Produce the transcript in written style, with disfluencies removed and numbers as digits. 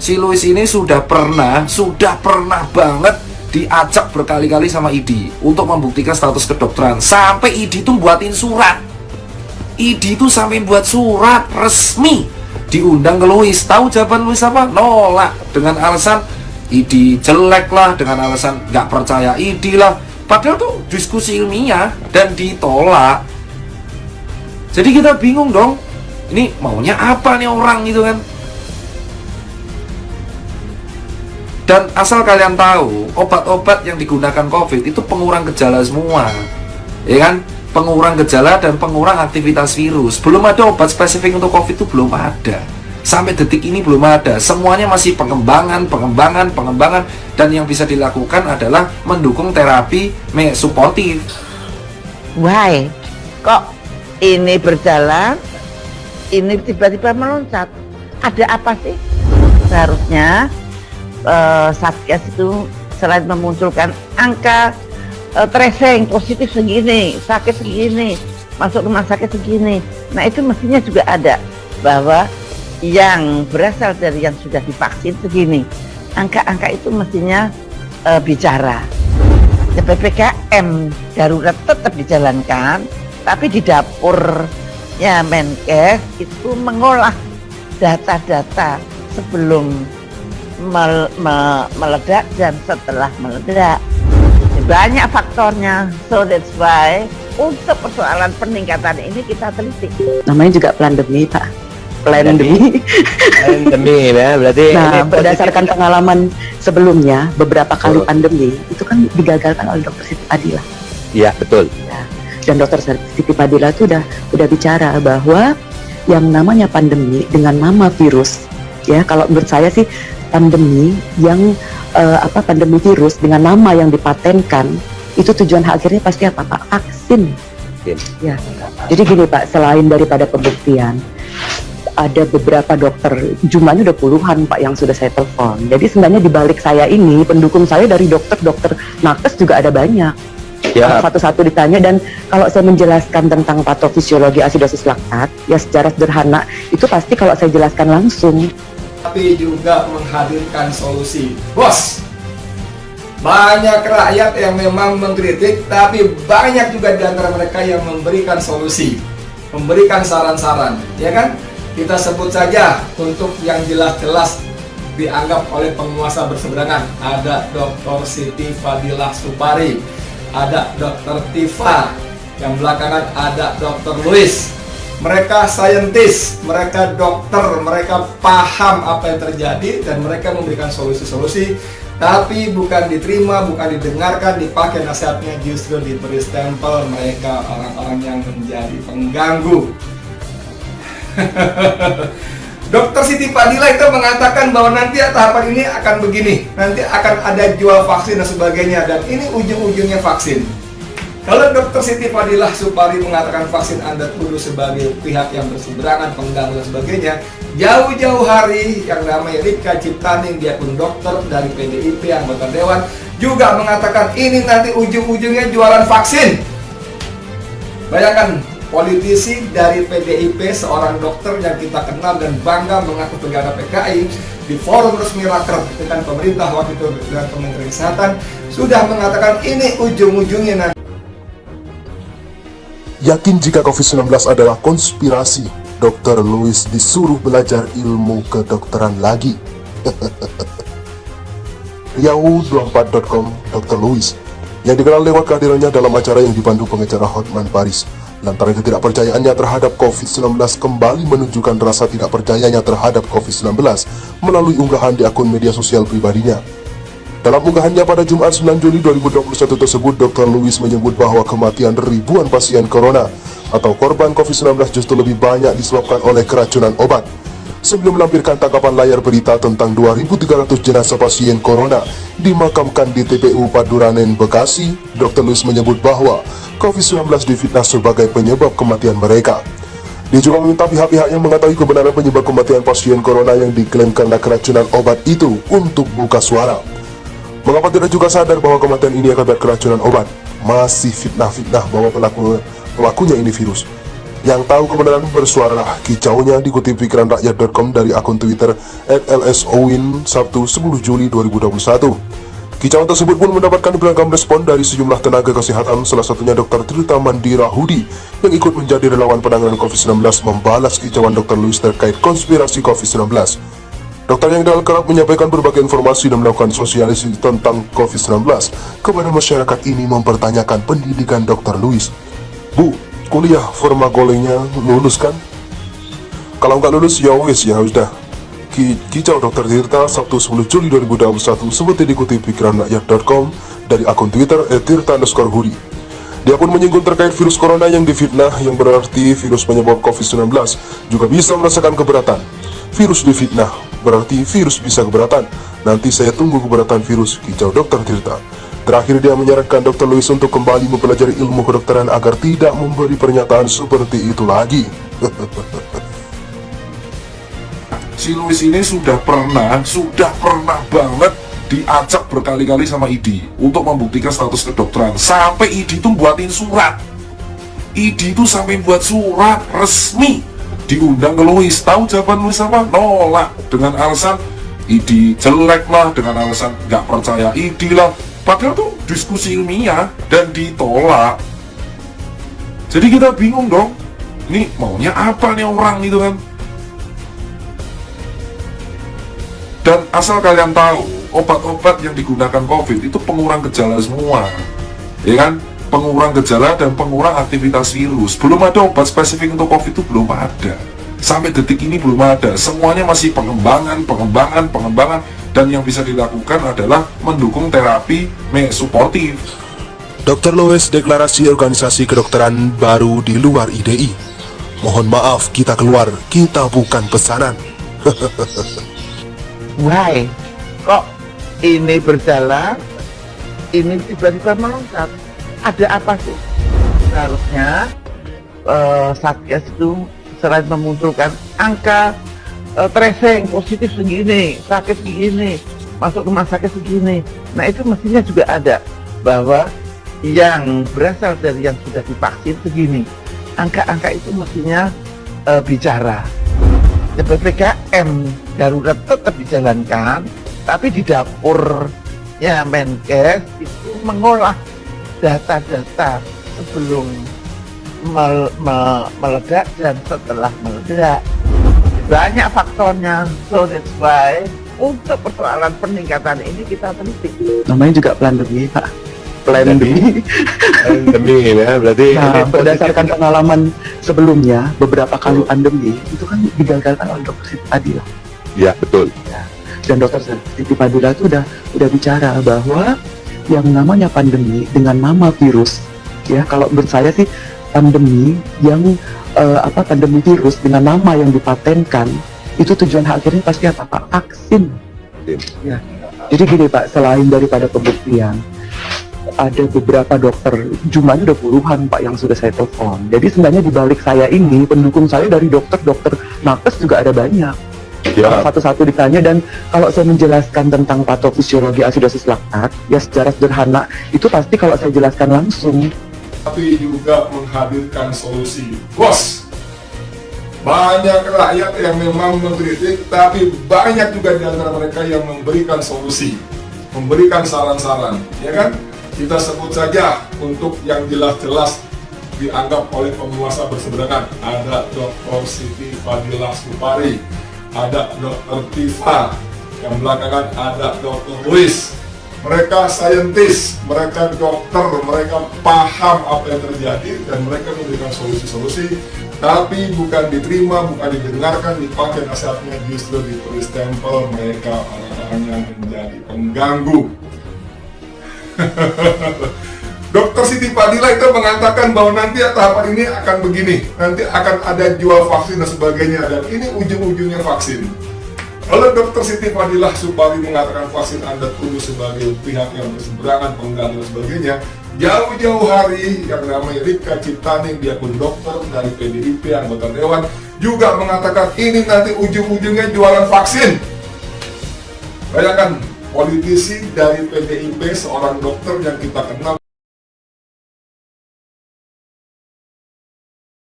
si Louis ini sudah pernah banget diajak berkali-kali sama ID untuk membuktikan status kedokteran. Sampai ID tuh buatin surat. ID tuh sampai buat surat resmi diundang ke Louis. Tahu jawaban Louis apa? Nolak dengan alasan ID jelek lah, dengan alasan nggak percaya ID lah. Padahal tuh diskusi ilmiah dan ditolak. Jadi kita bingung dong. Ini maunya apa nih orang gitu kan? Dan asal kalian tahu, obat-obat yang digunakan COVID itu pengurang gejala semua, ya kan? Pengurang gejala dan pengurang aktivitas virus. Belum ada obat spesifik untuk COVID itu belum ada. Sampai detik ini belum ada. Semuanya masih pengembangan. Dan yang bisa dilakukan adalah mendukung terapi suportif. Why? Kok ini berjalan, ini tiba-tiba meloncat? Ada apa sih? Seharusnya Satgas itu selain memunculkan angka tracing positif segini, sakit segini, masuk rumah sakit segini, nah itu mestinya juga ada bahwa yang berasal dari yang sudah divaksin segini, angka-angka itu mestinya bicara. Ya, PPKM darurat tetap dijalankan, tapi di dapurnya Menkes itu mengolah data-data sebelum meledak dan setelah meledak. Banyak faktornya, so that's why untuk persoalan peningkatan ini kita teliti. Namanya juga pandemi, Pak. Pandemi ya, berarti. Nah, berdasarkan pengalaman sebelumnya, beberapa kali pandemi itu kan digagalkan oleh Dr. Siti Fadila. Iya, betul. Ya. Dan Dr. Siti Fadila itu udah bicara bahwa yang namanya pandemi dengan nama virus, ya kalau menurut saya sih pandemi yang pandemi virus dengan nama yang dipatenkan itu tujuan akhirnya pasti apa, Pak? Vaksin. Ya. Jadi gini, Pak, selain daripada pembuktian, ada beberapa dokter, jumlahnya udah puluhan, Pak, yang sudah saya telepon. Jadi sebenarnya di balik saya ini, pendukung saya dari dokter nakes juga ada banyak. Ya. Satu-satu ditanya, dan kalau saya menjelaskan tentang patofisiologi asidosis laktat, ya secara sederhana, itu pasti kalau saya jelaskan langsung. Tapi juga menghadirkan solusi. Bos, banyak rakyat yang memang mengkritik, tapi banyak juga di antara mereka yang memberikan solusi, memberikan saran-saran, ya kan? Kita sebut saja untuk yang jelas-jelas dianggap oleh penguasa berseberangan. Ada Dr. Siti Fadilah Supari, ada Dr. Tifa, yang belakangan ada Dr. Louis. Mereka saintis, mereka dokter, mereka paham apa yang terjadi dan mereka memberikan solusi-solusi, tapi bukan diterima, bukan didengarkan, dipakai nasihatnya, justru diberi stempel mereka orang-orang yang menjadi pengganggu. Dr. Siti Fadila itu mengatakan bahwa nanti tahapan ini akan begini, nanti akan ada jual vaksin dan sebagainya, dan ini ujung-ujungnya vaksin. Kalau Dr. Siti Fadilah Supari mengatakan vaksin Anda tuduh sebagai pihak yang berseberangan, pengganggu dan sebagainya, jauh-jauh hari yang namanya Rika Ciptaning, dia pun dokter dari PDIP, anggota Dewan, juga mengatakan ini nanti ujung-ujungnya jualan vaksin. Bayangkan, politisi dari PDIP, seorang dokter yang kita kenal dan bangga mengaku pengguna PKI, di forum resmi raker dengan pemerintah waktu itu dengan Kementerian Kesehatan, sudah mengatakan ini ujung-ujungnya nanti. Yakin jika COVID-19 adalah konspirasi, Dr. Louis disuruh belajar ilmu kedokteran lagi. Yahoo24.com, Dr. Louis, yang dikenal lewat kehadirannya dalam acara yang dipandu pengacara Hotman Paris, lantaran ketidakpercayaannya terhadap COVID-19 kembali menunjukkan rasa tidak percayanya terhadap COVID-19 melalui unggahan di akun media sosial pribadinya. Dalam unggahannya pada Jumat 9 Juli 2021 tersebut, Dr. Louis menyebut bahwa kematian ribuan pasien corona atau korban COVID-19 justru lebih banyak disebabkan oleh keracunan obat. Sebelum melampirkan tangkapan layar berita tentang 2.300 jenazah pasien corona dimakamkan di TPU Paduranen, Bekasi, Dr. Louis menyebut bahwa COVID-19 difitnah sebagai penyebab kematian mereka. Dia juga meminta pihak-pihak yang mengetahui kebenaran penyebab kematian pasien corona yang diklaim karena keracunan obat itu untuk buka suara. Mengapa tidak juga sadar bahwa kematian ini akibat keracunan obat? Masih fitnah-fitnah bahwa pelakunya ini virus. Yang tahu kebenaran bersuara, kicaunya dikutip pikiranrakyat.com dari akun Twitter @lsowin Sabtu 10 Juli 2021. Kicauan tersebut pun mendapatkan beragam respon dari sejumlah tenaga kesehatan, salah satunya Dr. Tirta Mandira Hudi yang ikut menjadi relawan penanganan COVID-19 membalas kicauan Dr. Louis terkait konspirasi COVID-19. Dokter yang dikenal kerap menyampaikan berbagai informasi dan melakukan sosialisasi tentang COVID-19 kepada masyarakat ini mempertanyakan pendidikan Dr. Louis. Bu, kuliah farmakologinya lulus kan? Kalau nggak lulus ya wis ya udah. Kicau Dr. Tirta Sabtu 10 Juli 2021 seperti dikutip pikiranrakyat.com dari akun Twitter @tirta_hudi. Dia pun menyinggung terkait virus corona yang difitnah, yang berarti virus penyebab COVID-19 juga bisa merasakan keberatan. Virus difitnah berarti virus bisa keberatan. Nanti saya tunggu keberatan virus, kicau Dr. Tirta. Terakhir dia menyarankan Dr. Louis untuk kembali mempelajari ilmu kedokteran agar tidak memberi pernyataan seperti itu lagi. Si Louis ini sudah pernah banget diacak berkali-kali sama ID untuk membuktikan status kedokteran. Sampai ID itu buatin surat. ID itu sampai buat surat resmi diundang ke Louis. Tahu jawaban Louis apa? Nolak dengan alasan ID jelek lah, dengan alasan nggak percaya ID lah. Padahal tuh diskusi ilmiah dan ditolak. Jadi kita bingung dong, ini maunya apa nih orang itu kan? Dan asal kalian tahu, obat-obat yang digunakan COVID itu pengurang gejala semua, ya kan? Pengurang gejala dan pengurang aktivitas virus. Belum ada obat spesifik untuk COVID itu belum ada. Sampai detik ini belum ada. Semuanya masih pengembangan. Dan yang bisa dilakukan adalah mendukung terapi suportif. Dr. Louis deklarasi organisasi kedokteran baru di luar IDI. Mohon maaf, kita keluar, kita bukan pesanan. Why? Kok ini berjalan, ini tiba-tiba meloncat? Ada apa sih? Seharusnya Satgas itu selain memunculkan angka tracing positif segini, sakit segini, masuk rumah sakit segini. Nah itu mestinya juga ada bahwa yang berasal dari yang sudah divaksin segini. Angka-angka itu mestinya bicara. PPKM darurat tetap dijalankan, tapi di dapur ya Menkes itu mengolah data-data sebelum meledak dan setelah meledak. Banyak faktornya, so that's why untuk persoalan peningkatan ini kita teliti. Namanya juga pandemi, Pak. Pandemi ya, berarti nah, berdasarkan pengalaman sebelumnya, beberapa kali pandemi itu kan digagalkan oleh Dr. Siti Fadila. ya betul. Dan Dr. Siti Fadila itu udah bicara bahwa yang namanya pandemi dengan nama virus, ya kalau menurut saya sih pandemi yang pandemi virus dengan nama yang dipatenkan itu tujuan akhirnya pasti apa Pak? Vaksin. Ya. Jadi gini Pak, selain daripada pembuktian, ada beberapa dokter, jumlahnya udah puluhan Pak yang sudah saya telepon. Jadi sebenarnya di balik saya ini, pendukung saya dari dokter-dokter nakes juga ada banyak. Ya. Satu-satu ditanya, dan kalau saya menjelaskan tentang patofisiologi asidosis laktat, ya secara sederhana, itu pasti kalau saya jelaskan langsung. Tapi juga menghadirkan solusi. Bos, banyak rakyat yang memang mengkritik, tapi banyak juga di antara mereka yang memberikan solusi, memberikan saran-saran, ya kan? Kita sebut saja untuk yang jelas-jelas dianggap oleh penguasa berseberangan. Ada Dr. Siti Fadila Supari, ada Dr. Tifa, yang belakangan ada Dr. Louis. Mereka saintis, mereka dokter, mereka paham apa yang terjadi dan mereka memberikan solusi-solusi, tapi bukan diterima, bukan didengarkan, dipakai nasihatnya, justru ditulis stempel mereka orang-orang yang menjadi pengganggu. Dr. Siti Fadila itu mengatakan bahwa nanti tahapan ini akan begini, nanti akan ada jual vaksin dan sebagainya, dan ini ujung-ujungnya vaksin. Kalau Dr. Siti Fadila Supari mengatakan vaksin Anda tuduh sebagai pihak yang berseberangan, pengganggu dan sebagainya, jauh-jauh hari yang namanya Rika Ciptaning, dia pun dokter dari PDIP, anggota Dewan, juga mengatakan ini nanti ujung-ujungnya jualan vaksin. Bayangkan, politisi dari PDIP, seorang dokter yang kita kenal